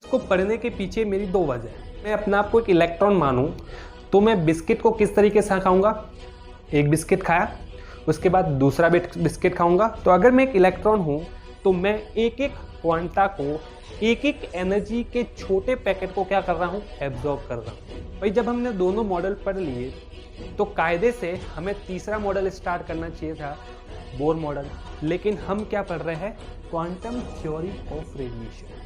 इसको पढ़ने के पीछे मेरी दो वजह है। मैं अपने आप को एक इलेक्ट्रॉन मानूं तो मैं बिस्किट को किस तरीके से खाऊंगा, एक बिस्किट खाया उसके बाद दूसरा बिस्किट खाऊंगा। तो अगर मैं एक इलेक्ट्रॉन हूं तो मैं एक एक क्वांटा को, एक एक एनर्जी के छोटे पैकेट को क्या कर रहा हूं, एब्जॉर्ब कर रहा हूं। भाई जब हमने दोनों मॉडल पढ़ लिए तो कायदे से हमें तीसरा मॉडल स्टार्ट करना चाहिए था, बोर मॉडल। लेकिन हम क्या पढ़ रहे हैं, क्वांटम थ्योरी ऑफ रेडिएशन।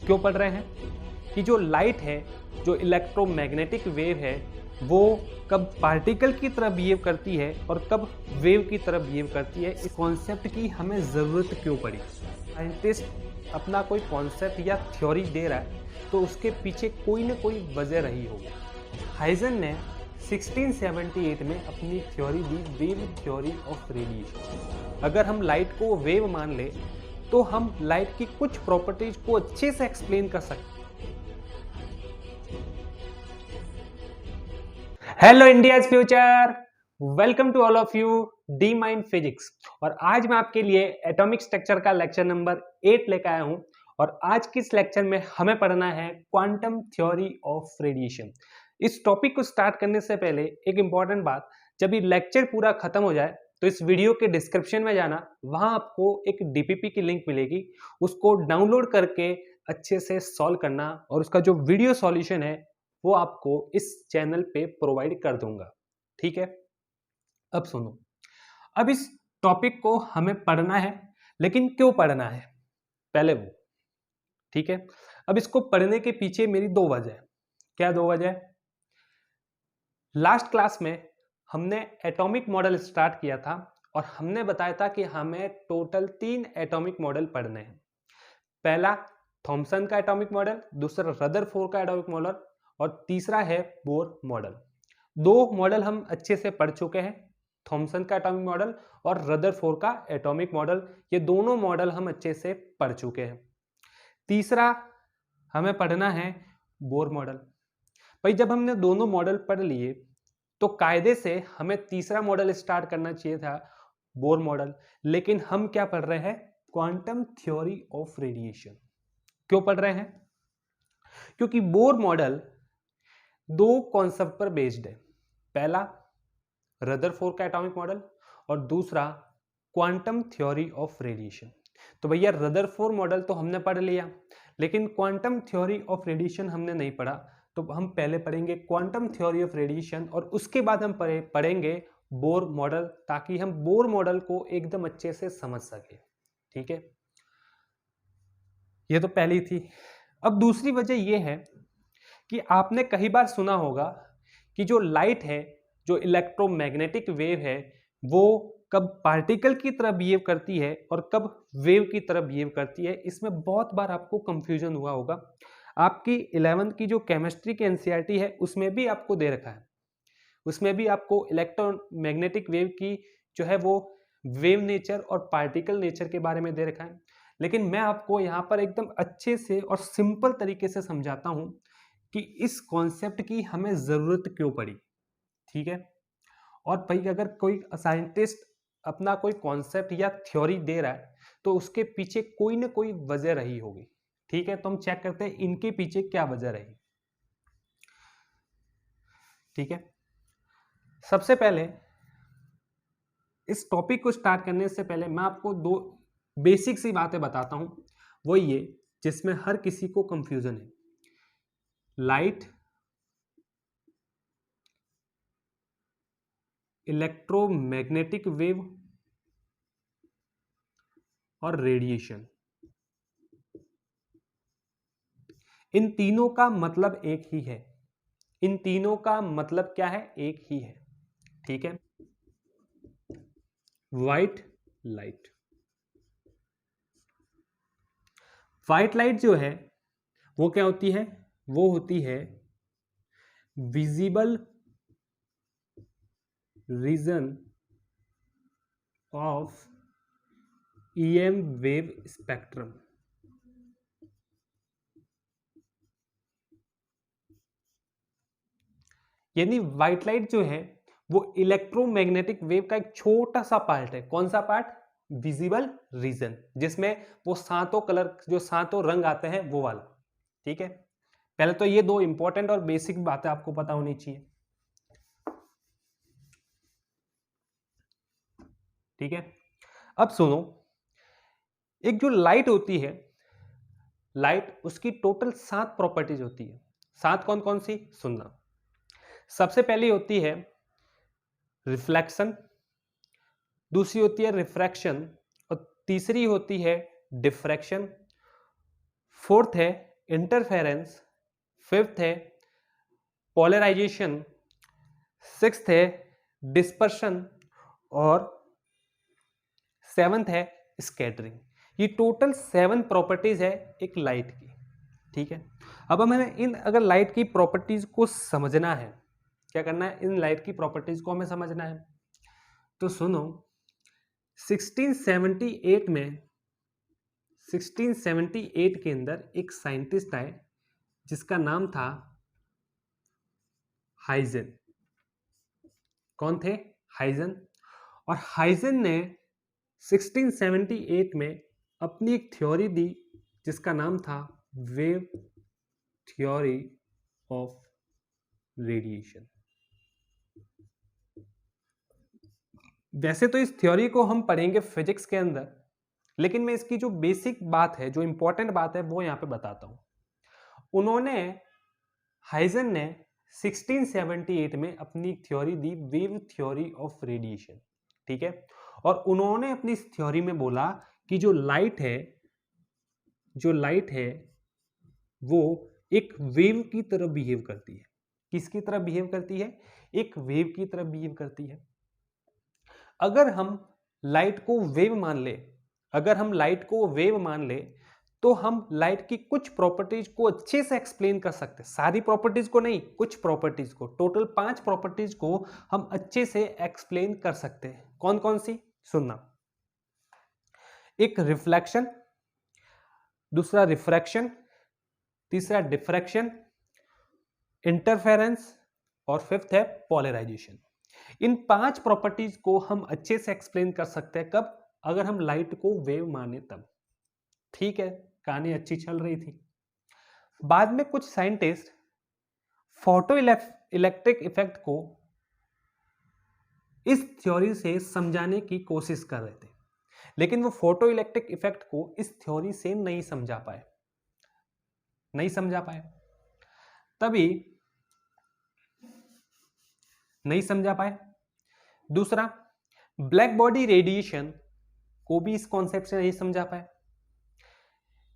क्यों पढ़ रहे हैं कि जो लाइट है, जो इलेक्ट्रोमैग्नेटिक वेव है, वो कब पार्टिकल की तरह बिहेव करती है और कब वेव की तरह बिहेव करती है। इस कॉन्सेप्ट की हमें ज़रूरत क्यों पड़ी। साइंटिस्ट अपना कोई कॉन्सेप्ट या थ्योरी दे रहा है तो उसके पीछे कोई ना कोई वजह रही होगी। हाइजन ने 1678 में अपनी theory the, wave theory of radiation. अगर हम लाइट को वेव मान ले तो हम लाइट की कुछ प्रॉपर्टीज को अच्छे से एक्सप्लेन कर सकते हैं। Hello India's future, welcome to all of you the mind physics. और आज मैं आपके लिए एटॉमिक स्ट्रक्चर का लेक्चर नंबर 8 लेकर आया हूं। और आज के इस लेक्चर में हमें पढ़ना है क्वांटम थ्योरी ऑफ रेडिएशन। इस टॉपिक को स्टार्ट करने से पहले एक इंपॉर्टेंट बात, जब ये लेक्चर पूरा खत्म हो जाए तो इस वीडियो के डिस्क्रिप्शन में जाना, वहां आपको एक डीपीपी की लिंक मिलेगी, उसको डाउनलोड करके अच्छे से सॉल्व करना और उसका जो वीडियो सॉल्यूशन है वो आपको इस चैनल पे प्रोवाइड कर दूंगा। ठीक है, अब सुनो। अब इस टॉपिक को हमें पढ़ना है, लेकिन क्यों पढ़ना है पहले वो, ठीक है। अब इसको पढ़ने के पीछे मेरी दो वजह है। क्या दो वजह है? लास्ट क्लास में हमने एटॉमिक मॉडल स्टार्ट किया था और हमने बताया था कि हमें टोटल 3 एटॉमिक मॉडल पढ़ने हैं। पहला थॉमसन का एटॉमिक मॉडल, दूसरा रदरफोर्ड का एटॉमिक मॉडल और तीसरा है बोर मॉडल। दो मॉडल हम अच्छे से पढ़ चुके हैं, थॉमसन का एटॉमिक मॉडल और रदरफोर्ड का एटॉमिक मॉडल। ये दोनों मॉडल हम अच्छे से पढ़ चुके हैं। तीसरा हमें पढ़ना है बोर मॉडल। भाई जब हमने दोनों मॉडल पढ़ लिए तो कायदे से हमें तीसरा मॉडल स्टार्ट करना चाहिए था, बोर मॉडल। लेकिन हम क्या पढ़ रहे हैं, क्वांटम थ्योरी ऑफ रेडिएशन। क्यों पढ़ रहे हैं? क्योंकि बोर मॉडल दो कॉन्सेप्ट पर बेस्ड है। पहला रदरफोर्ड का एटॉमिक मॉडल और दूसरा क्वांटम थ्योरी ऑफ रेडिएशन। तो भैया रदरफोर्ड मॉडल तो हमने पढ़ लिया, लेकिन क्वांटम थ्योरी ऑफ रेडिएशन हमने नहीं पढ़ा। तो हम पहले पढ़ेंगे क्वांटम थ्योरी ऑफ रेडिएशन और उसके बाद हम पढ़ेंगे बोर मॉडल, ताकि हम बोर मॉडल को एकदम अच्छे से समझ सके। ठीक है, ये तो पहली थी। अब दूसरी वजह यह है कि आपने कई बार सुना होगा कि जो लाइट है, जो इलेक्ट्रोमैग्नेटिक वेव है, वो कब पार्टिकल की तरह बिहेव करती है और कब वेव की तरह बिहेव करती है। इसमें बहुत बार आपको कंफ्यूजन हुआ होगा। आपकी 11th की जो केमिस्ट्री की एनसीईआरटी है उसमें भी आपको दे रखा है, उसमें भी आपको इलेक्ट्रोमैग्नेटिक वेव की जो है वो वेव नेचर और पार्टिकल नेचर के बारे में दे रखा है। लेकिन मैं आपको यहाँ पर एकदम अच्छे से और सिंपल तरीके से समझाता हूँ कि इस कॉन्सेप्ट की हमें जरूरत क्यों पड़ी। ठीक है, और भाई अगर कोई साइंटिस्ट अपना कोई कॉन्सेप्ट या थ्योरी दे रहा है तो उसके पीछे कोई ना कोई वजह रही होगी। ठीक है, तो हम चेक करते हैं इनके पीछे क्या वजह रही। ठीक है, सबसे पहले इस टॉपिक को स्टार्ट करने से पहले मैं आपको दो बेसिक सी बातें बताता हूं, वो ये जिसमें हर किसी को कंफ्यूजन है। लाइट, इलेक्ट्रोमैग्नेटिक वेव और रेडिएशन, इन तीनों का मतलब एक ही है। इन तीनों का मतलब क्या है, एक ही है। ठीक है, व्हाइट लाइट। व्हाइट लाइट जो है वो क्या होती है, वो होती है visible region of EM wave spectrum. यानी व्हाइट लाइट जो है वो इलेक्ट्रोमैग्नेटिक वेव का एक छोटा सा पार्ट है। कौन सा पार्ट? विजिबल रीजन, जिसमें वो सातों कलर, जो सातों रंग आते हैं वो वाला। ठीक है, पहले तो ये दो इंपॉर्टेंट और बेसिक बातें आपको पता होनी चाहिए। ठीक है, अब सुनो, एक जो लाइट होती है, लाइट उसकी टोटल 7 प्रॉपर्टीज होती है। 7 कौन कौन सी, सुनना। सबसे पहली होती है रिफ्लेक्शन, दूसरी होती है रिफ्रैक्शन, और तीसरी होती है डिफ्रैक्शन, फोर्थ है इंटरफेरेंस, फिफ्थ है पोलराइजेशन, सिक्स्थ है डिस्पर्शन, और सेवंथ है स्कैटरिंग। ये टोटल 7 प्रॉपर्टीज है एक लाइट की। ठीक है, अब हमें इन अगर लाइट की प्रॉपर्टीज को समझना है, क्या करना है, इन लाइट की प्रॉपर्टीज को हमें समझना है। तो सुनो, 1678 में 1678 के अंदर एक साइंटिस्ट आए जिसका नाम था हाइजन। कौन थे, हाइजन। और हाइजन ने 1678 में अपनी एक थ्योरी दी जिसका नाम था वेव थ्योरी ऑफ रेडिएशन। वैसे तो इस थ्योरी को हम पढ़ेंगे फिजिक्स के अंदर, लेकिन मैं इसकी जो बेसिक बात है, जो इंपॉर्टेंट बात है, वो यहां पे बताता हूं। उन्होंने, हाइजन ने 1678 में अपनी theory the wave theory of radiation. ठीक है, और उन्होंने अपनी इस थ्योरी में बोला कि जो लाइट है वो एक वेव की तरह बिहेव करती है। किसकी तरह बिहेव करती है, एक वेव की तरह बिहेव करती है। अगर हम लाइट को वेव मान ले, तो हम लाइट की कुछ प्रॉपर्टीज को अच्छे से एक्सप्लेन कर सकते हैं। सारी प्रॉपर्टीज को नहीं, कुछ प्रॉपर्टीज को, टोटल 5 प्रॉपर्टीज को हम अच्छे से एक्सप्लेन कर सकते हैं। कौन कौन सी, सुनना। एक रिफ्लेक्शन, दूसरा रिफ्रैक्शन, तीसरा डिफ्रैक्शन, इंटरफेरेंस, और फिफ्थ है पोलराइजेशन। इन 5 प्रॉपर्टीज को हम अच्छे से एक्सप्लेन कर सकते हैं। कब, अगर हम लाइट को वेव माने तब। ठीक है, कहानी अच्छी चल रही थी। बाद में कुछ साइंटिस्ट फोटो इलेक्ट्रिक इफेक्ट को इस थ्योरी से समझाने की कोशिश कर रहे थे, लेकिन वो फोटो इलेक्ट्रिक इफेक्ट को इस थ्योरी से नहीं समझा पाए। दूसरा, ब्लैक बॉडी रेडिएशन को भी इस कॉन्सेप्ट से नहीं समझा पाए।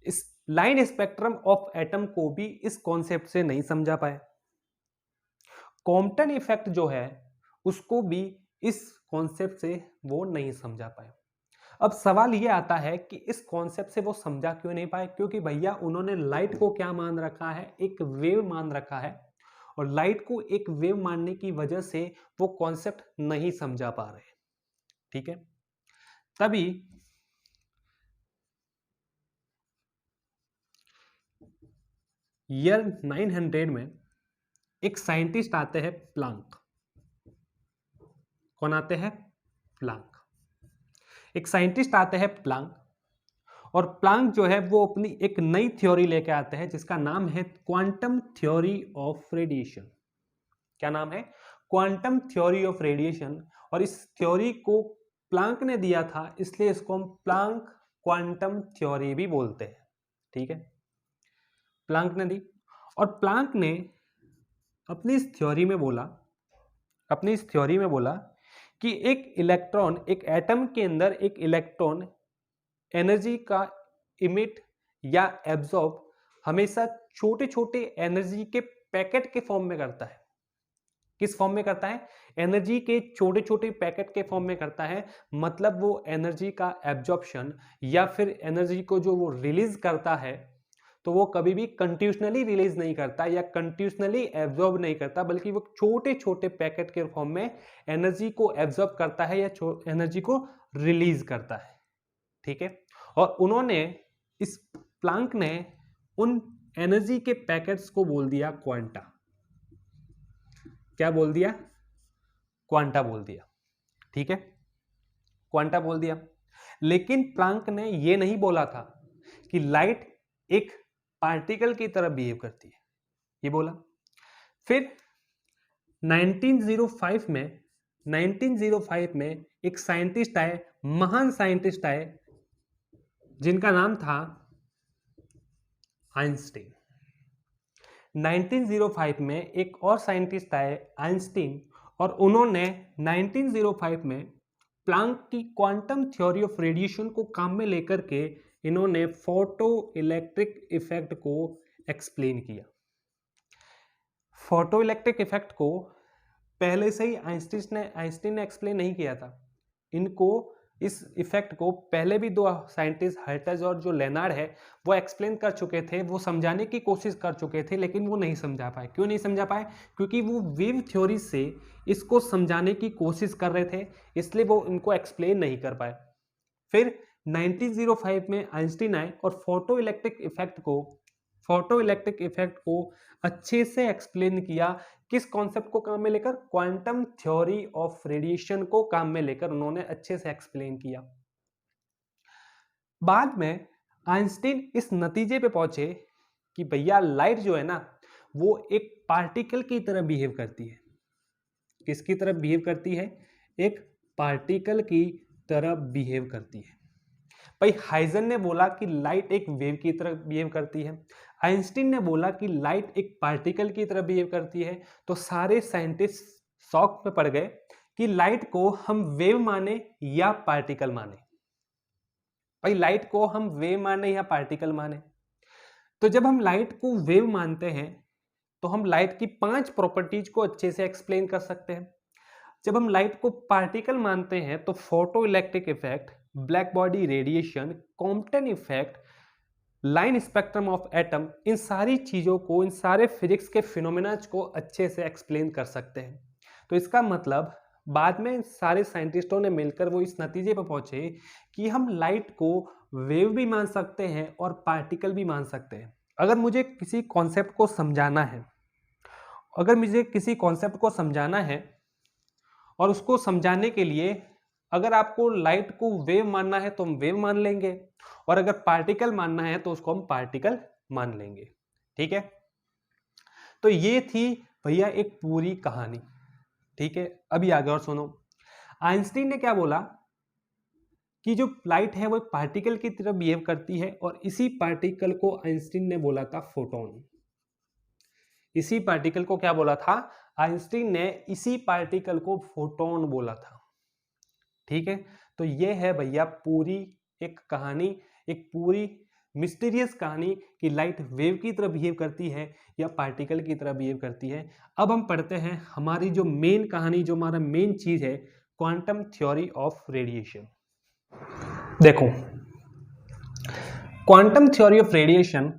इस लाइन स्पेक्ट्रम ऑफ एटम को भी इस कॉन्सेप्ट से नहीं समझा पाए। कॉम्पटन इफेक्ट जो है उसको भी इस कॉन्सेप्ट से वो नहीं समझा पाए। अब सवाल ये आता है कि इस कॉन्सेप्ट से वो समझा क्यों नहीं पाए, क्योंकि भैया उन्होंने लाइट को क्या मान रखा है, एक वेव मान रखा है, और लाइट को एक वेव मानने की वजह से वो कॉन्सेप्ट नहीं समझा पा रहे। ठीक है, तभी ईयर 900 में एक साइंटिस्ट आते हैं प्लांक। कौन आते हैं, प्लांक। एक साइंटिस्ट आते हैं प्लांक, और प्लांक जो है वो अपनी एक नई थ्योरी लेके आते हैं जिसका नाम है क्वांटम थ्योरी ऑफ रेडिएशन। क्या नाम है, क्वांटम थ्योरी ऑफ रेडिएशन। और इस थ्योरी को प्लांक ने दिया था, इसलिए इसको हम प्लांक क्वांटम थ्योरी भी बोलते हैं। ठीक है, प्लांक ने दी, और प्लांक ने अपनी इस थ्योरी में बोला कि एक इलेक्ट्रॉन, एक एटम के अंदर एक इलेक्ट्रॉन एनर्जी का इमिट या एब्जॉर्ब हमेशा छोटे छोटे एनर्जी के पैकेट के फॉर्म में करता है। किस फॉर्म में करता है, एनर्जी के छोटे छोटे पैकेट के फॉर्म में करता है। मतलब वो एनर्जी का एब्जॉर्प्शन या फिर एनर्जी को जो वो रिलीज करता है, तो वो कभी भी कंटिन्यूसली रिलीज नहीं करता या कंटिन्यूसली एब्जॉर्ब नहीं करता, बल्कि वो छोटे छोटे पैकेट के फॉर्म में एनर्जी को एब्जॉर्ब करता है या एनर्जी को रिलीज करता है। ठीक है, और उन्होंने, इस प्लांक ने उन एनर्जी के पैकेट्स को बोल दिया क्वांटा। क्या बोल दिया, क्वांटा बोल दिया। ठीक है, क्वांटा बोल दिया। लेकिन प्लांक ने यह नहीं बोला था कि लाइट एक पार्टिकल की तरह बिहेव करती है, ये बोला। फिर 1905 में एक साइंटिस्ट आए, महान साइंटिस्ट आए, जिनका नाम था आइंस्टीन। 1905 में एक और साइंटिस्ट आए, आइंस्टीन, और उन्होंने 1905 में प्लांक की क्वांटम थ्योरी ऑफ रेडिएशन को काम में लेकर के इन्होंने फोटो इलेक्ट्रिक इफेक्ट को एक्सप्लेन किया। फोटो इलेक्ट्रिक इफेक्ट को पहले से ही आइंस्टीन ने एक्सप्लेन नहीं किया था। इस इफेक्ट को पहले भी दो साइंटिस्ट, हर्ट्ज और जो लेनार्ड है, वो एक्सप्लेन कर चुके थे, वो समझाने की कोशिश कर चुके थे, लेकिन वो नहीं समझा पाए। क्यों नहीं समझा पाए? क्योंकि वो वेव थ्योरी से इसको समझाने की कोशिश कर रहे थे, इसलिए वो इनको एक्सप्लेन नहीं कर पाए। फिर 1905 में आइंस्टीन आए और फोटो इलेक्ट्रिक इफेक्ट को अच्छे से एक्सप्लेन किया। किस कॉन्सेप्ट को काम में लेकर? क्वांटम थ्योरी ऑफ रेडिएशन को काम में लेकर उन्होंने अच्छे से एक्सप्लेन किया। बाद में आइंस्टीन इस नतीजे पे पहुंचे कि भैया लाइट जो है ना, वो एक पार्टिकल की तरह बिहेव करती है। किसकी तरह बिहेव करती है? एक पार्टिकल की तरह बिहेव करती है। भाई हाइजन ने बोला कि लाइट एक वेव की तरह बिहेव करती है, आइंस्टीन ने बोला कि लाइट एक पार्टिकल की तरह बिहेव करती है, तो सारे साइंटिस्ट शॉक में पड़ गए कि लाइट को हम वेव माने या पार्टिकल माने। भाई लाइट को हम वेव माने या पार्टिकल माने? तो जब हम लाइट को वेव मानते हैं तो हम लाइट की 5 प्रॉपर्टीज को अच्छे से एक्सप्लेन कर सकते हैं। जब हम लाइट को पार्टिकल मानते हैं तो photo electric effect, black body radiation, Compton effect, line spectrum of atom, इन सारी चीज़ों को, इन सारे फिजिक्स के फिनोमेनाज को अच्छे से एक्सप्लेन कर सकते हैं। तो इसका मतलब बाद में सारे साइंटिस्टों ने मिलकर वो इस नतीजे पर पहुंचे कि हम लाइट को वेव भी मान सकते हैं और पार्टिकल भी मान सकते हैं। अगर मुझे किसी कॉन्सेप्ट को समझाना है और उसको समझाने के लिए अगर आपको लाइट को वेव मानना है तो हम वेव मान लेंगे, और अगर पार्टिकल मानना है तो उसको हम पार्टिकल मान लेंगे। ठीक है, तो ये थी भैया एक पूरी कहानी। ठीक है, अभी आगे और सुनो। आइंस्टीन ने क्या बोला कि जो लाइट है वो एक पार्टिकल की तरह बिहेव करती है, और इसी पार्टिकल को आइंस्टीन ने बोला था फोटोन। इसी पार्टिकल को क्या बोला था? आइंस्टीन ने इसी पार्टिकल को फोटोन बोला था। ठीक है, तो ये है भैया पूरी एक कहानी, एक पूरी मिस्टीरियस कहानी कि लाइट वेव की तरह बिहेव करती है या पार्टिकल की तरह बिहेव करती है। अब हम पढ़ते हैं हमारी जो मेन कहानी, जो हमारा मेन चीज है, क्वांटम थ्योरी ऑफ रेडिएशन। देखो, क्वांटम थ्योरी ऑफ रेडिएशन,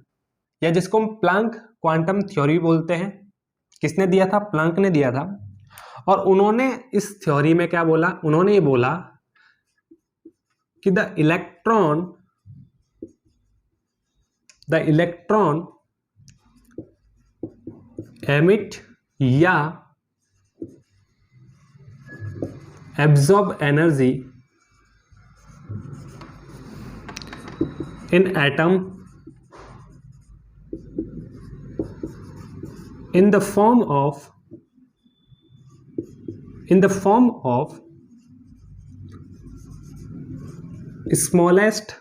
या जिसको हम प्लांक क्वांटम थ्योरी बोलते हैं, किसने दिया था? प्लांक ने दिया था। और उन्होंने इस थ्योरी में क्या बोला? उन्होंने ये बोला कि द इलेक्ट्रॉन एमिट या absorb energy in atom in the form of smallest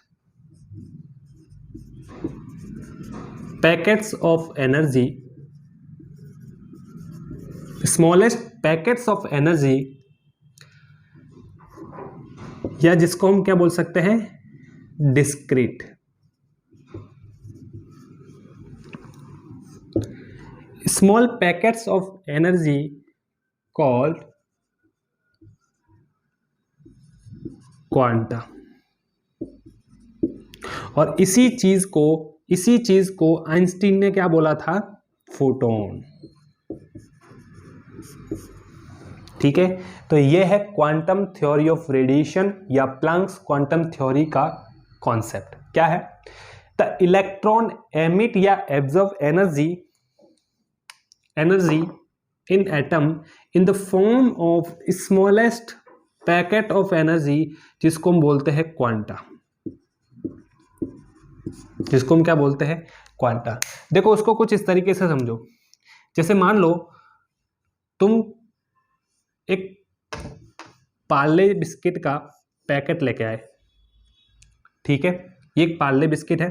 packets of energy, या जिसको हम क्या बोल सकते हैं? Discrete. Small packets of energy called quanta. और इसी चीज को आइंस्टीन ने क्या बोला था? फोटोन। ठीक है, तो ये है क्वांटम थ्योरी ऑफ रेडिएशन या प्लैंक्स क्वांटम थ्योरी का कॉन्सेप्ट। क्या है? द इलेक्ट्रॉन एमिट या absorb energy in atom in the form of smallest packet of energy, जिसको हम बोलते हैं क्वांटा। जिसको हम क्या बोलते हैं? क्वांटा। देखो उसको कुछ इस तरीके से समझो, जैसे मान लो तुम एक पार्ले बिस्किट का पैकेट लेके आए, ठीक है, ये एक पार्ले बिस्किट है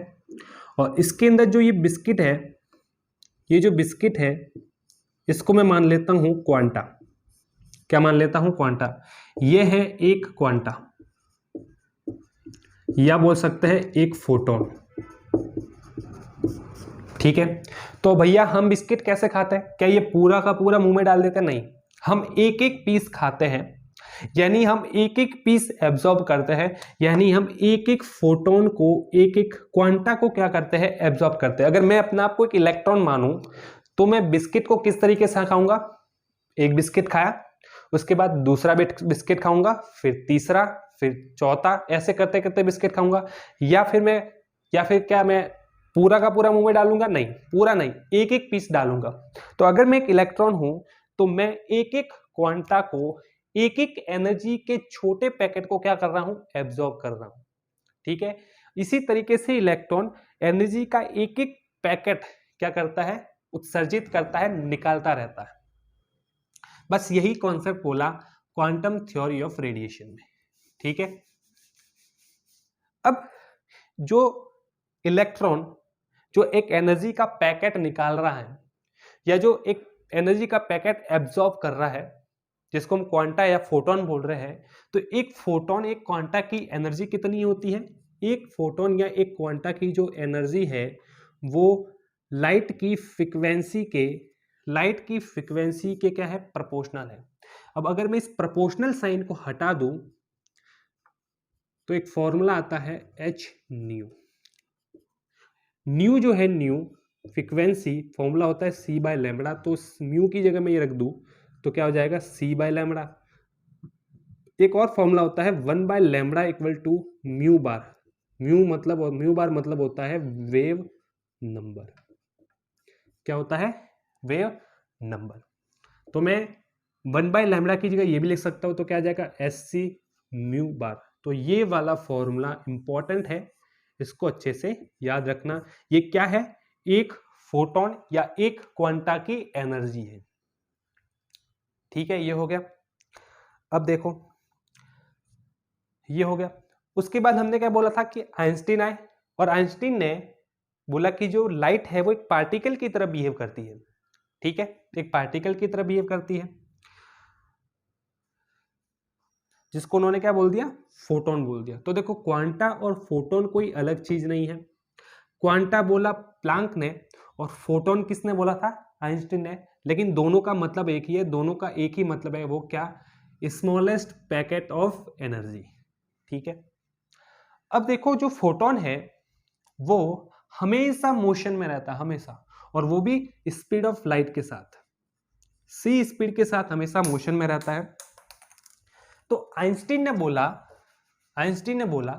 और इसके अंदर जो ये बिस्किट है, ये जो बिस्किट है इसको मैं मान लेता हूं क्वांटा। क्या मान लेता हूं? क्वांटा। ये है एक क्वांटा, या बोल सकते हैं एक फोटोन, ठीक है। तो भैया हम बिस्किट कैसे खाते हैं? क्या ये पूरा का पूरा मुंह में डाल देते हैं? नहीं, हम एक एक पीस खाते हैं, यानी हम एक एक पीस एब्जॉर्ब करते हैं, यानी हम एक एक फोटोन को, एक एक क्वांटा को क्या करते हैं? एब्जॉर्ब करते हैं। अगर मैं अपने आप को एक इलेक्ट्रॉन मानूं तो मैं बिस्किट को किस तरीके से खाऊंगा? एक बिस्किट खाया, उसके बाद दूसरा बिस्किट खाऊंगा, फिर तीसरा, फिर चौथा, ऐसे करते करते बिस्किट खाऊंगा। या फिर क्या मैं पूरा का पूरा मुंह में डालूंगा? नहीं, पूरा नहीं, एक एक पीस डालूंगा। तो अगर मैं एक इलेक्ट्रॉन हूं तो मैं एक एक क्वांटा को, एक एक एनर्जी के छोटे पैकेट को क्या कर रहा हूं? एब्जॉर्ब कर रहा हूं, ठीक है। इसी तरीके से इलेक्ट्रॉन एनर्जी का एक एक पैकेट क्या करता है? उत्सर्जित करता है, निकालता रहता है। बस यही कॉन्सेप्ट बोला क्वांटम थ्योरी ऑफ रेडिएशन में, ठीक है। अब जो इलेक्ट्रॉन जो एक एनर्जी का पैकेट निकाल रहा है, या जो एक एनर्जी का पैकेट एब्जॉर्ब कर रहा है, जिसको हम क्वांटा या फोटोन बोल रहे हैं, तो एक फोटोन, एक क्वांटा की एनर्जी कितनी होती है? एक फोटोन या एक क्वांटा की जो एनर्जी है वो लाइट की फ्रीक्वेंसी के क्या है? प्रोपोर्शनल है। अब अगर मैं इस प्रोपोर्शनल साइन को हटा दूं तो एक फॉर्मूला आता है एच न्यू। न्यू जो है, न्यू फ्रीक्वेंसी फॉर्मूला होता है सी बाय लैम्बडा, तो म्यू की जगह मैं ये रख दूं तो क्या हो जाएगा? C by lambda. एक और फॉर्मूला होता है 1 by lambda equal to mu bar. Mu bar मतलब होता है वेव नंबर। क्या होता है? Wave number. तो मैं 1 बाय लैम्बडा की जगह ये भी लिख सकता हूं, तो क्या आ जाएगा? S C mu bar. तो ये वाला फॉर्मूला इंपॉर्टेंट है, इसको अच्छे से याद रखना। ये क्या है? एक फोटोन या एक क्वांटा की एनर्जी है, ठीक है। ये हो गया। अब देखो, ये हो गया। उसके बाद हमने क्या बोला था कि आइंस्टीन आए और आइंस्टीन ने बोला कि जो लाइट है वो एक पार्टिकल की तरह बिहेव करती है, ठीक है, एक पार्टिकल की तरह बिहेव करती है, जिसको उन्होंने क्या बोल दिया? फोटोन बोल दिया। तो देखो, क्वांटा और फोटोन कोई अलग चीज नहीं है। क्वांटा बोला प्लांक ने और फोटोन किसने बोला था? आइंस्टीन ने। लेकिन दोनों का मतलब एक ही है, दोनों का एक ही मतलब है, वो क्या? स्मॉलेस्ट पैकेट ऑफ एनर्जी, ठीक है। अब देखो, जो फोटोन है वो हमेशा मोशन में रहता है, हमेशा, और वो भी स्पीड ऑफ लाइट के साथ, सी स्पीड के साथ हमेशा मोशन में रहता है। तो आइंस्टीन ने बोला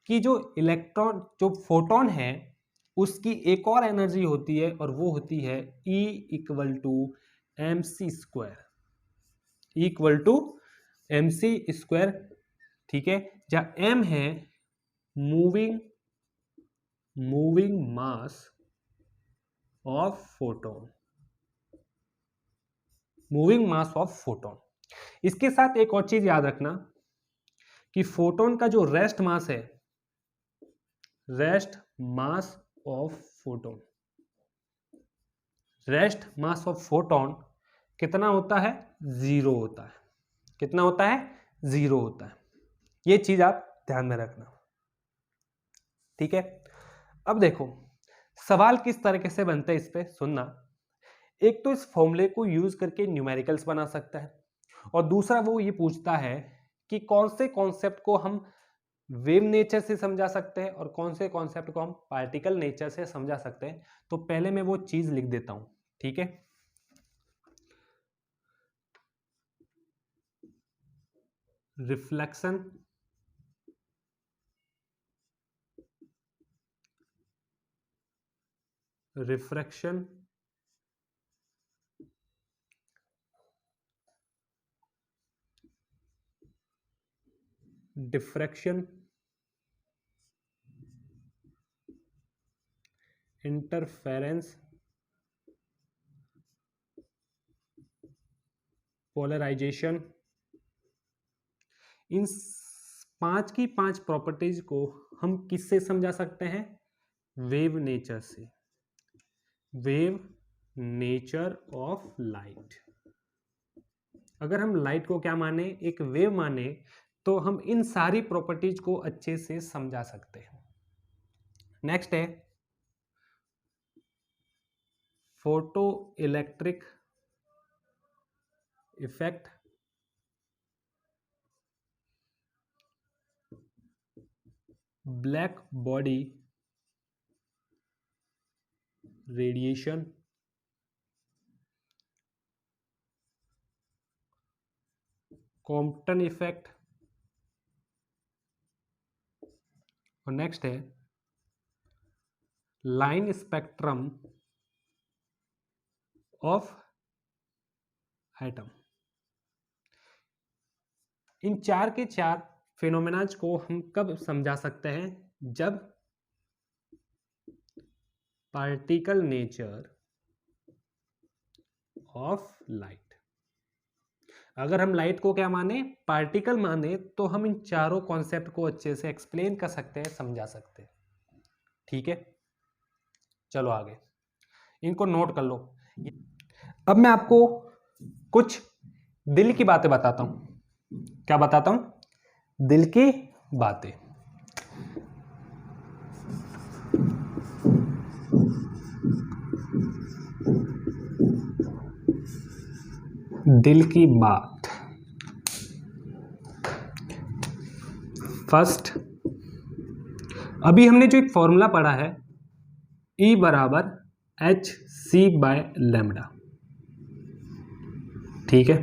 कि जो इलेक्ट्रॉन, जो फोटोन है, उसकी एक और एनर्जी होती है और वो होती है E equal to M C square, equal to M C square, ठीक है। जहां m है moving mass of photon, moving mass of photon. इसके साथ एक और चीज याद रखना कि फोटोन का जो रेस्ट मास है, rest mass of photon, rest mass of photon कितना होता है? 0 होता है। कितना होता है? 0 होता है। ये चीज आप ध्यान में रखना, ठीक है। अब देखो, सवाल किस तरीके से बनते हैं, इस पे सुनना। एक तो इस फॉर्मूले को यूज करके न्यूमेरिकल्स बना सकता है, और दूसरा वो ये पूछता है कि कौन से कॉन्सेप्ट को हम वेव नेचर से समझा सकते हैं और कौन से कॉन्सेप्ट को हम पार्टिकल नेचर से समझा सकते हैं। तो पहले मैं वो चीज लिख देता हूं, ठीक है। Reflection, refraction, diffraction interference, polarisation, इन 5 की 5 प्रॉपर्टीज को हम किससे समझा सकते हैं? वेव नेचर से। Wave nature of light. अगर हम लाइट को क्या माने? एक वेव माने, तो हम इन सारी प्रॉपर्टीज को अच्छे से समझा सकते हैं। नेक्स्ट है photo electric effect, black body radiation, Compton effect, और नेक्स्ट है लाइन स्पेक्ट्रम ऑफ एटम। इन 4 के 4 फिनोमेनाज को हम कब समझा सकते हैं? जब पार्टिकल नेचर ऑफ लाइट। अगर हम लाइट को क्या माने? पार्टिकल माने, तो हम इन चारों कॉन्सेप्ट को अच्छे से एक्सप्लेन कर सकते हैं, समझा सकते हैं। ठीक है, चलो आगे, इनको नोट कर लो। अब मैं आपको कुछ दिल की बातें बताता हूं। क्या बताता हूं? दिल की बातें। दिल की बात। फर्स्ट, अभी हमने जो एक फॉर्मूला पढ़ा है, E बराबर hc/λ, ठीक है,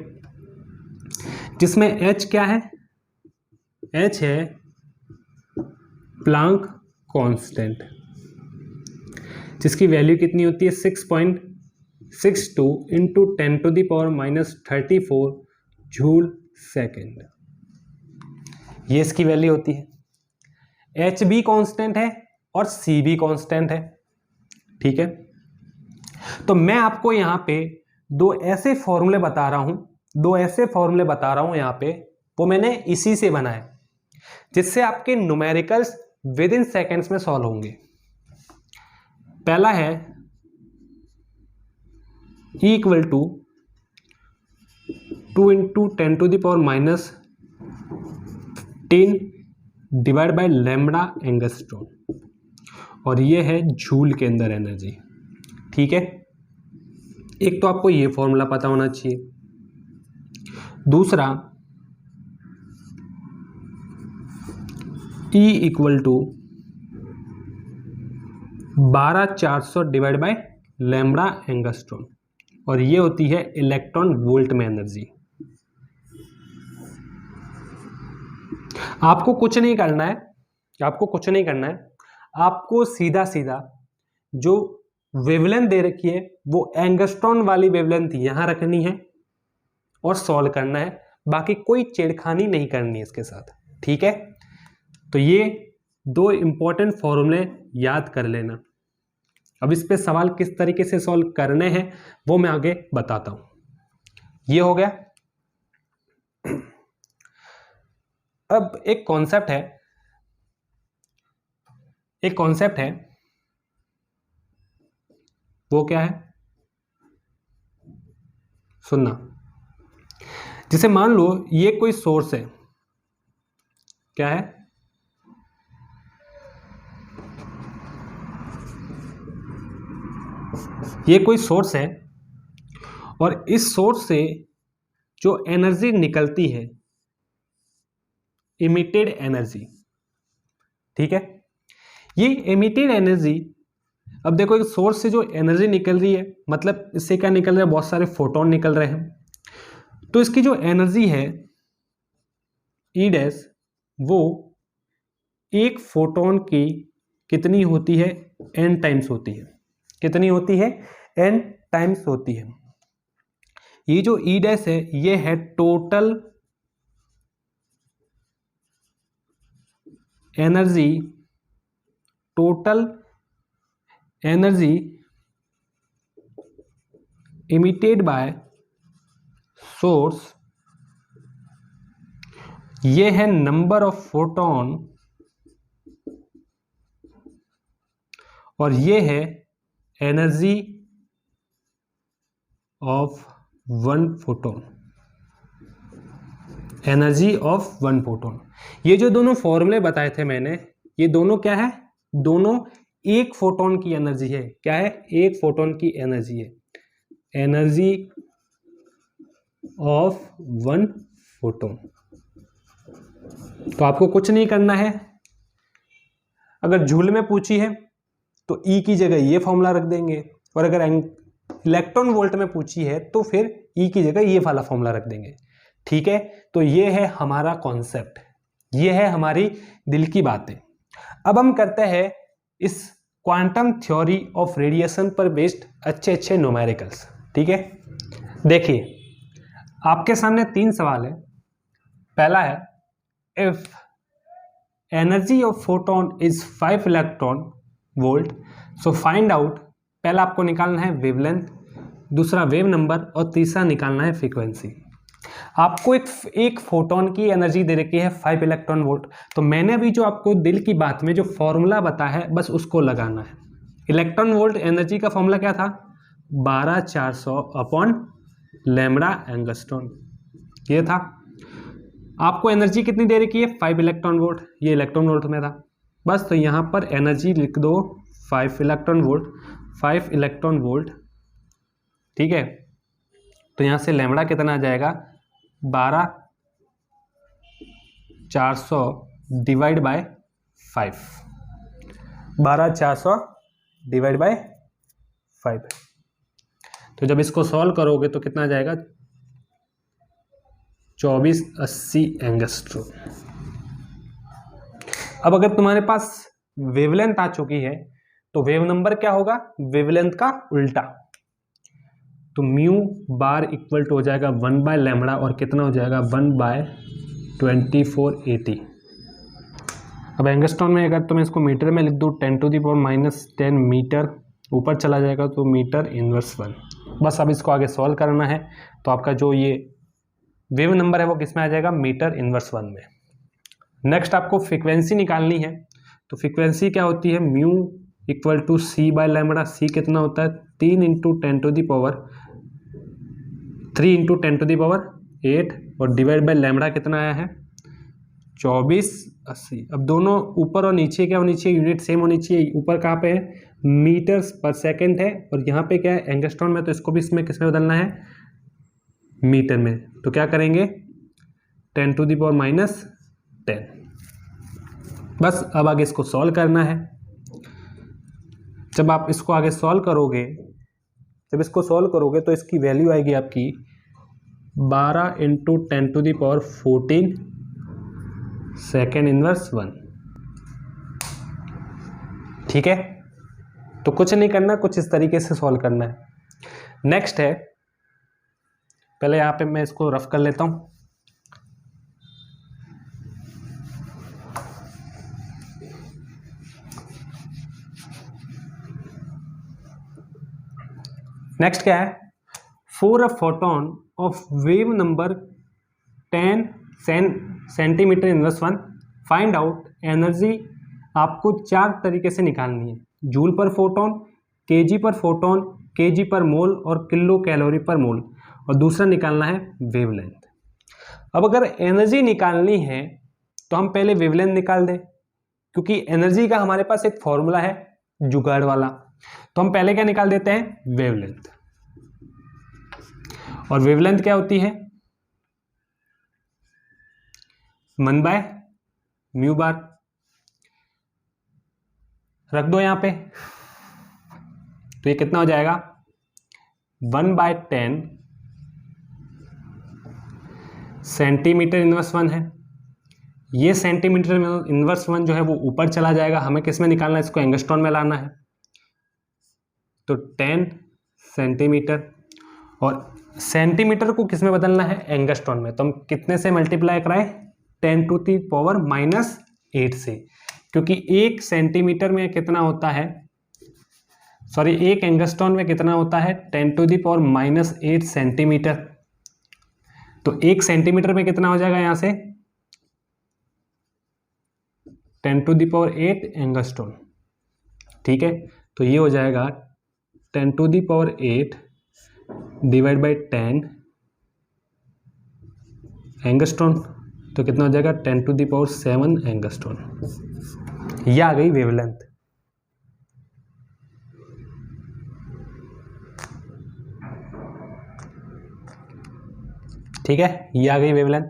जिसमें h क्या है? h है प्लांक कांस्टेंट, जिसकी वैल्यू कितनी होती है? 6.62 इंटू 10⁻⁻34 जूल सेकेंड। ये इसकी वैल्यू होती है। h भी कांस्टेंट है और c भी कांस्टेंट है, ठीक है। तो मैं आपको यहां पे दो ऐसे फॉर्मूले बता रहा हूं यहां पे, वो मैंने इसी से बनाए, जिससे आपके न्यूमेरिकल्स विद इन सेकेंड्स में सॉल्व होंगे। पहला है E equal to 2 into 10⁻⁻10 divide by lambda angstrom, और ये है जूल के अंदर एनर्जी, ठीक है। एक तो आपको ये फॉर्मूला पता होना चाहिए। दूसरा, E equal to 12400 divide by lambda angstrom, और ये होती है इलेक्ट्रॉन वोल्ट में एनर्जी। आपको कुछ नहीं करना है, आपको सीधा सीधा जो वेवलेंथ दे रखी है वो एंगस्ट्रॉन वाली वेवलेंथ यहां रखनी है और सॉल्व करना है, बाकी कोई छेड़खानी नहीं करनी है इसके साथ, ठीक है। तो ये दो इंपॉर्टेंट फॉर्मूले याद कर लेना। अब इस पे सवाल किस तरीके से सॉल्व करने हैं वो मैं आगे बताता हूं। ये हो गया। अब एक कॉन्सेप्ट है, वो क्या है? सुनना। जैसे मान लो ये कोई सोर्स है, क्या है? ये कोई सोर्स है, और इस सोर्स से जो एनर्जी निकलती है, इमिटेड एनर्जी, ठीक है। ये इमिटेड एनर्जी, अब देखो एक सोर्स से जो एनर्जी निकल रही है, मतलब इससे क्या निकल रहा है? बहुत सारे फोटोन निकल रहे हैं। तो इसकी जो एनर्जी है ई डैश, वो एक फोटोन की कितनी होती है? n टाइम्स होती है। कितनी होती है? n टाइम्स होती है। ये जो ई डैश है, ये है total energy energy emitted by source, ये है नंबर ऑफ फोटोन और ये है energy of one photon, energy of one photon. ये जो दोनों फॉर्मूले बताए थे मैंने, ये दोनों क्या है, दोनों एक फोटोन की एनर्जी है। क्या है, एक फोटोन की एनर्जी है, एनर्जी ऑफ वन फोटोन। तो आपको कुछ नहीं करना है, अगर जूल में पूछी है तो ई की जगह ये फॉर्मूला रख देंगे, और अगर इलेक्ट्रॉन वोल्ट में पूछी है तो फिर ई की जगह ये वाला फॉर्मूला रख देंगे। ठीक है, तो ये है हमारा कॉन्सेप्ट, ये है हमारी दिल की बातें। अब हम करते हैं इस क्वांटम थ्योरी ऑफ रेडिएशन पर बेस्ड अच्छे न्यूमेरिकल्स। ठीक है, देखिए आपके सामने 3 सवाल है। पहला है, if energy of photon is 5 electron volt, so find out. पहला आपको निकालना है वेवलेंथ, दूसरा वेव नंबर, और तीसरा निकालना है फ्रीक्वेंसी। आपको एक फोटोन की एनर्जी दे रखी है 5 इलेक्ट्रॉन वोल्ट, तो मैंने अभी जो आपको दिल की बात में जो फॉर्मूला बताया है बस उसको लगाना है। इलेक्ट्रॉन वोल्ट एनर्जी का फॉर्मूला क्या था, 12400 अपॉन लैम्बडा एंगस्ट्रॉन, ये था। आपको एनर्जी कितनी दे रखी है, 5 इलेक्ट्रॉन वोल्ट, ये इलेक्ट्रॉन वोल्ट में था बस, तो यहाँ पर एनर्जी लिख दो 5 इलेक्ट्रॉन वोल्ट, 5 इलेक्ट्रॉन वोल्ट। ठीक है, तो यहाँ से लैम्बडा कितना आ जाएगा, 12400 डिवाइड बाय 5, 12400 डिवाइड बाय 5। तो जब इसको सॉल्व करोगे तो कितना आ जाएगा, 2480 एंगस्ट्रॉम। अब अगर तुम्हारे पास वेवलेंथ आ चुकी है तो वेव नंबर क्या होगा, वेवलेंथ का उल्टा, तो म्यू बार इक्वल टू हो जाएगा 1 बाय लैम्बडा, और कितना हो जाएगा 1 बाय 2480। अब एंगस्ट्रॉन में अगर मैं इसको मीटर में लिख दूँ 10⁻⁻10 मीटर, ऊपर चला जाएगा तो मीटर इनवर्स 1। बस अब इसको आगे सॉल्व करना है, तो आपका जो ये वेव नंबर है वो किस में आ जाएगा, मीटर इनवर्स 1 में। नेक्स्ट आपको फ्रीक्वेंसी निकालनी है, तो फ्रीक्वेंसी क्या होती है, mu equal to c by lambda. C कितना होता है, 3 × 10⁻8 और डिवाइड बाय लैम्बडा कितना आया है, 2480। अब दोनों ऊपर और नीचे क्या होनी चाहिए, यूनिट सेम होनी चाहिए। ऊपर कहाँ पे है, मीटर्स पर सेकेंड है, और यहाँ पे क्या है, एंगस्ट्रॉन में, तो इसको भी इसमें किस में बदलना है, मीटर में। तो क्या करेंगे, 10⁻10। बस अब आगे इसको सॉल्व करना है। जब आप इसको आगे सॉल्व करोगे, तो इसकी वैल्यू आएगी आपकी 12 × 10⁻14 सेकेंड इनवर्स 1। ठीक है, तो कुछ नहीं करना, कुछ इस तरीके से सॉल्व करना है। नेक्स्ट है, पहले यहाँ पे मैं इसको रफ कर लेता हूँ। नेक्स्ट क्या है, for a photon of wave number 10 centimetre inverse 1 find out energy. आपको 4 तरीके से निकालनी है, जूल पर फोटोन, केजी पर फोटोन, केजी पर मोल और किलो कैलोरी पर मोल, और दूसरा निकालना है वेवलेंथ। अब अगर एनर्जी निकालनी है तो हम पहले वेवलेंथ निकाल दें, क्योंकि एनर्जी का हमारे पास एक फॉर्मूला है जुगाड़ वाला। तो हम पहले क्या निकाल देते हैं, वेवलेंथ। और वेवलेंथ क्या होती है, 1 बाय म्यू बार, रख दो यहां पे। तो ये कितना हो जाएगा, 1/10 सेंटीमीटर इनवर्स 1 है। ये सेंटीमीटर इनवर्स 1 जो है वो ऊपर चला जाएगा, हमें किस में निकालना है, इसको एंगस्ट्रॉन में लाना है। तो 10 सेंटीमीटर, और सेंटीमीटर को किस में बदलना है, एंगस्ट्रॉन में। तो हम कितने से मल्टीप्लाई कराएं, 10⁻⁻8 से, क्योंकि 1 सेंटीमीटर में कितना होता है, सॉरी, एक एंगस्ट्रॉन में कितना होता है, 10⁻⁻8 सेंटीमीटर। तो 1 सेंटीमीटर में कितना हो जाएगा, यहां से 10⁸ एंगस्ट्रॉन। ठीक है, तो ये हो जाएगा 10⁸ डिवाइड बाई 10 एंगस्ट्रॉन। तो कितना हो जाएगा 10⁷ एंगस्ट्रॉन। ये आ गई वेवलेंथ। ठीक है, ये आ गई वेवलेंथ।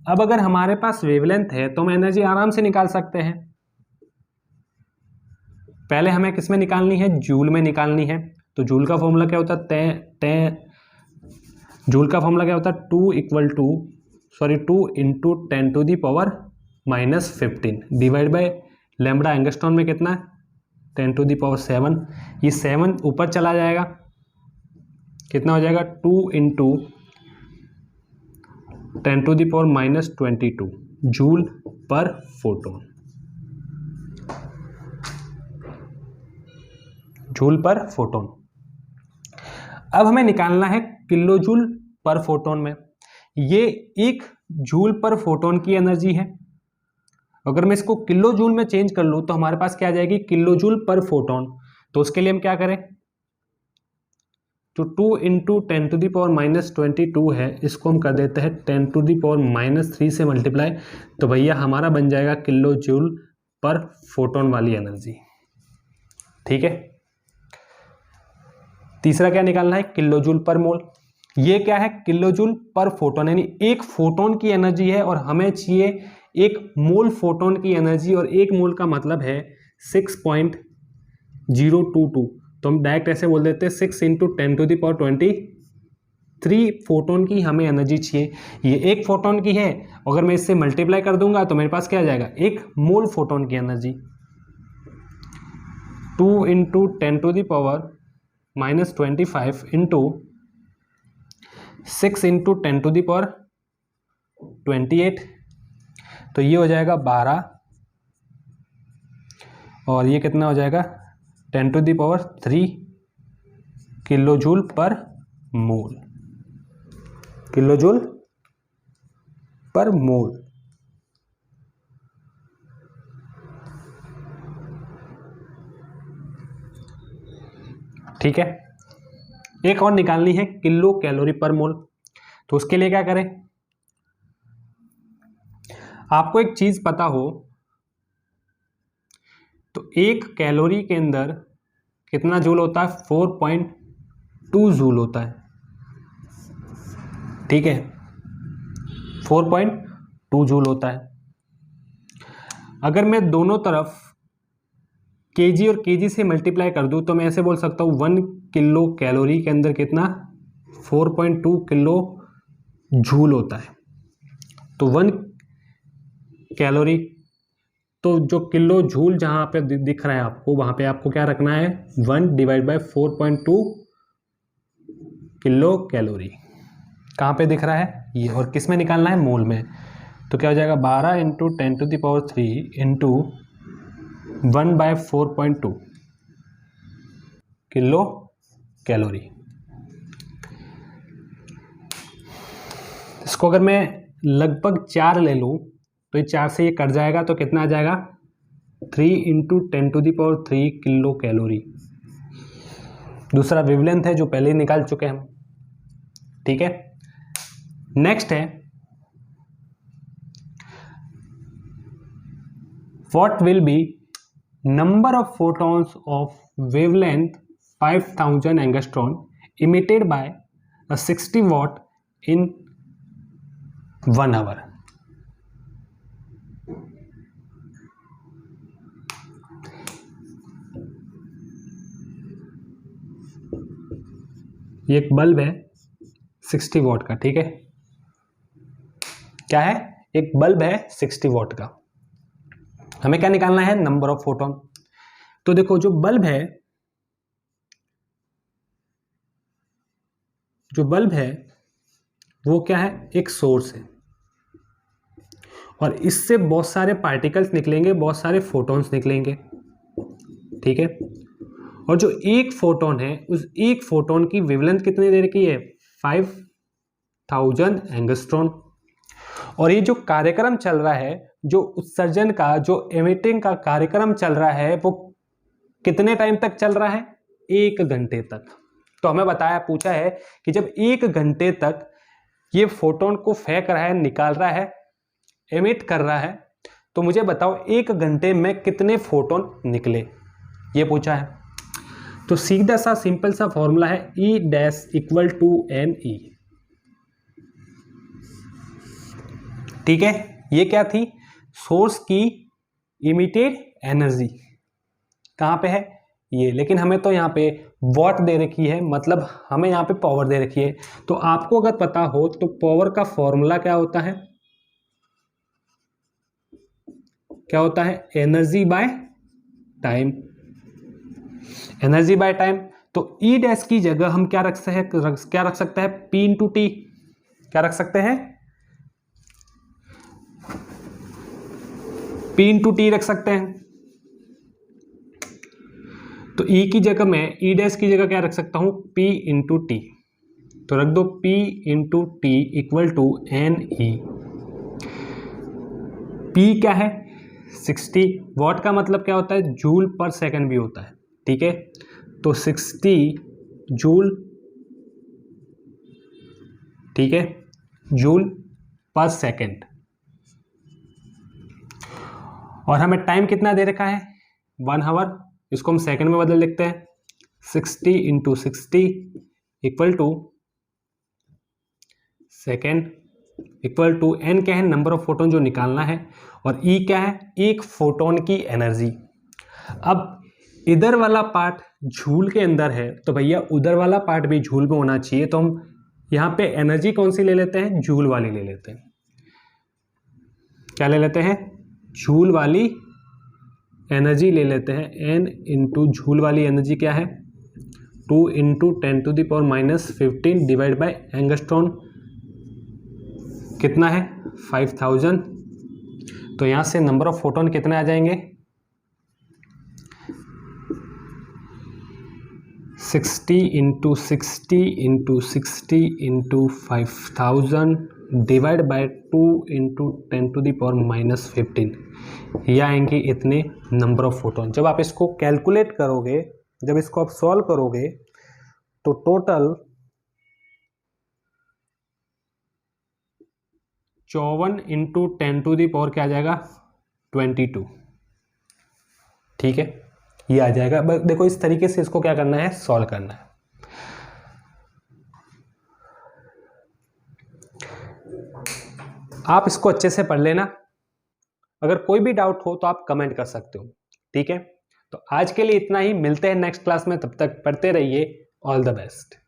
अब अगर हमारे पास वेवलेंथ है तो हम एनर्जी आराम से निकाल सकते हैं। पहले हमें किस में निकालनी है, जूल में निकालनी है। तो जूल का फॉर्मूला क्या होता है, जूल का फॉर्मूला क्या होता है, 2 into 10⁻⁻15 divide by lambda. Angstrom में कितना है, 10⁷। ये 7 ऊपर चला जाएगा, कितना हो जाएगा 2 इंटू 10⁻22 जूल पर फोटोन। जूल पर फोटोन। अब हमें निकालना है किलो जूल पर फोटोन में। ये 1 जूल पर फोटोन की एनर्जी है। अगर मैं इसको किलो जूल में चेंज कर लूं तो हमारे पास क्या आ जाएगी, किलो जूल पर फोटोन। तो उसके लिए हम क्या करें, जो 2 इंटू 10⁻22 है, इसको हम कर देते हैं 10⁻³ से मल्टीप्लाई। तो भैया हमारा बन जाएगा किलो जूल पर फोटोन वाली एनर्जी। ठीक है, तीसरा क्या निकालना है, किलो जूल पर मोल। ये क्या है, किलो जूल पर फोटोन, यानी 1 फोटोन की एनर्जी है और हमें चाहिए 1 मोल फोटोन की एनर्जी। और 1 मोल का मतलब है 6.022। तो हम डायरेक्ट ऐसे बोल देते हैं 6 इंटू 10⁻23 फोटोन की हमें एनर्जी चाहिए। ये 1 फोटोन की है, अगर मैं इससे मल्टीप्लाई कर दूंगा तो मेरे पास क्या आ जाएगा, 1 मोल फोटोन की एनर्जी। 2 into 10⁻⁻25 into 6 into 10⁻28। तो ये हो जाएगा 12 और ये कितना हो जाएगा 10⁻³ किलो जूल पर मोल। किलो जूल पर मोल। ठीक है, एक और निकालनी है किलो कैलोरी पर मोल। तो उसके लिए क्या करें, आपको एक चीज पता हो तो 1 कैलोरी के अंदर कितना जूल होता है, 4.2 जूल होता है। ठीक है, 4.2 जूल होता है। अगर मैं दोनों तरफ केजी और केजी से मल्टीप्लाई कर दूं तो मैं ऐसे बोल सकता हूं 1 किलो कैलोरी के अंदर कितना 4.2 किलो जूल होता है। तो 1 कैलोरी, तो जो किलो जूल जहां पे दिख रहा है आपको, वहां पे आपको क्या रखना है, 1 डिवाइड बाय 4.2 किलो कैलोरी। कहाँ पे दिख रहा है ये, और किस में निकालना है, मोल में। तो क्या हो जाएगा 12 इंटू 10⁻³ इंटू 1/4.2 किलो कैलोरी। इसको अगर मैं लगभग 4 ले लूं तो ये 4 से ये कट जाएगा, तो कितना आ जाएगा 3 इंटू 10⁻³ किलो कैलोरी। दूसरा वेवलेंथ है जो पहले ही निकाल चुके हैं हम। ठीक है, नेक्स्ट है what will be number of photons of wavelength 5000 angstrom emitted by a 60 watt in 1 hour। ये एक बल्ब है 60 वॉट का। ठीक है, क्या है, एक बल्ब है 60 वॉट का। हमें क्या निकालना है, नंबर ऑफ फोटोन। तो देखो जो बल्ब है, वो क्या है, एक सोर्स है और इससे बहुत सारे पार्टिकल्स निकलेंगे, बहुत सारे फोटॉन्स निकलेंगे। ठीक है, और जो एक फोटोन है उस एक फोटोन की वेवलेंथ कितनी दे रखी है 5000 एंगस्ट्रॉन। और ये जो कार्यक्रम चल रहा है, जो उत्सर्जन का, जो एमिटिंग का कार्यक्रम चल रहा है, वो कितने टाइम तक चल रहा है 1 घंटे तक। तो हमें पूछा है कि जब 1 घंटे तक ये फोटोन को फेंक रहा है, निकाल रहा है, एमिट कर रहा है, तो मुझे बताओ 1 घंटे में कितने फोटोन निकले, ये पूछा है। तो सीधा सा सिंपल सा फॉर्मूला है E dash equal to NE। ठीक है, ये क्या थी, सोर्स की इमिटेड एनर्जी कहां पे है ये, लेकिन हमें तो यहाँ पे वॉट दे रखी है, मतलब हमें यहाँ पे पावर दे रखी है। तो आपको अगर पता हो तो पावर का फॉर्मूला क्या होता है, क्या होता है, energy by time, energy by time. तो E डैश की जगह हम क्या रख सकते हैं P इंटू टी, क्या रख सकते हैं P इंटू टी रख सकते हैं। तो E की जगह मैं E डैश की जगह क्या रख सकता हूं P इंटू टी, तो रख दो P into T equal to NE। P क्या है 60, वॉट का मतलब क्या होता है जूल पर सेकंड भी होता है, ठीक है। तो 60 जूल, ठीक है, जूल पर सेकंड। और हमें टाइम कितना दे रखा है 1 आवर, इसको हम सेकंड में बदल लिखते हैं 60 into 60 equal to second equal to n क्या है नंबर ऑफ फोटोन जो निकालना है, और E क्या है एक फोटोन की एनर्जी। अब इधर वाला पार्ट झूल के अंदर है तो भैया उधर वाला पार्ट भी झूल में होना चाहिए, तो हम यहाँ पे एनर्जी कौन सी ले लेते हैं, जूल वाली ले लेते हैं। क्या ले लेते हैं, जूल वाली एनर्जी ले लेते हैं। n इंटू झूल वाली एनर्जी क्या है 2 into 10 to the power minus 15 divide by angstrom, कितना है 5000। तो यहाँ से नंबर ऑफ फोटोन कितने आ जाएंगे 60 into 60 into 60 into 5000 divide by 2 into 10 to the power minus 15, ये आएंगे इतने नंबर ऑफ फोटोन। जब आप इसको कैलकुलेट करोगे, जब इसको आप सॉल्व करोगे तो total 54 into 10 to the power क्या आ जाएगा 22, ठीक है, ये आ जाएगा। देखो इस तरीके से इसको क्या करना है, सॉल्व करना है। आप इसको अच्छे से पढ़ लेना, अगर कोई भी डाउट हो तो आप कमेंट कर सकते हो, ठीक है। तो आज के लिए इतना ही, मिलते हैं नेक्स्ट क्लास में, तब तक पढ़ते रहिए। All the best.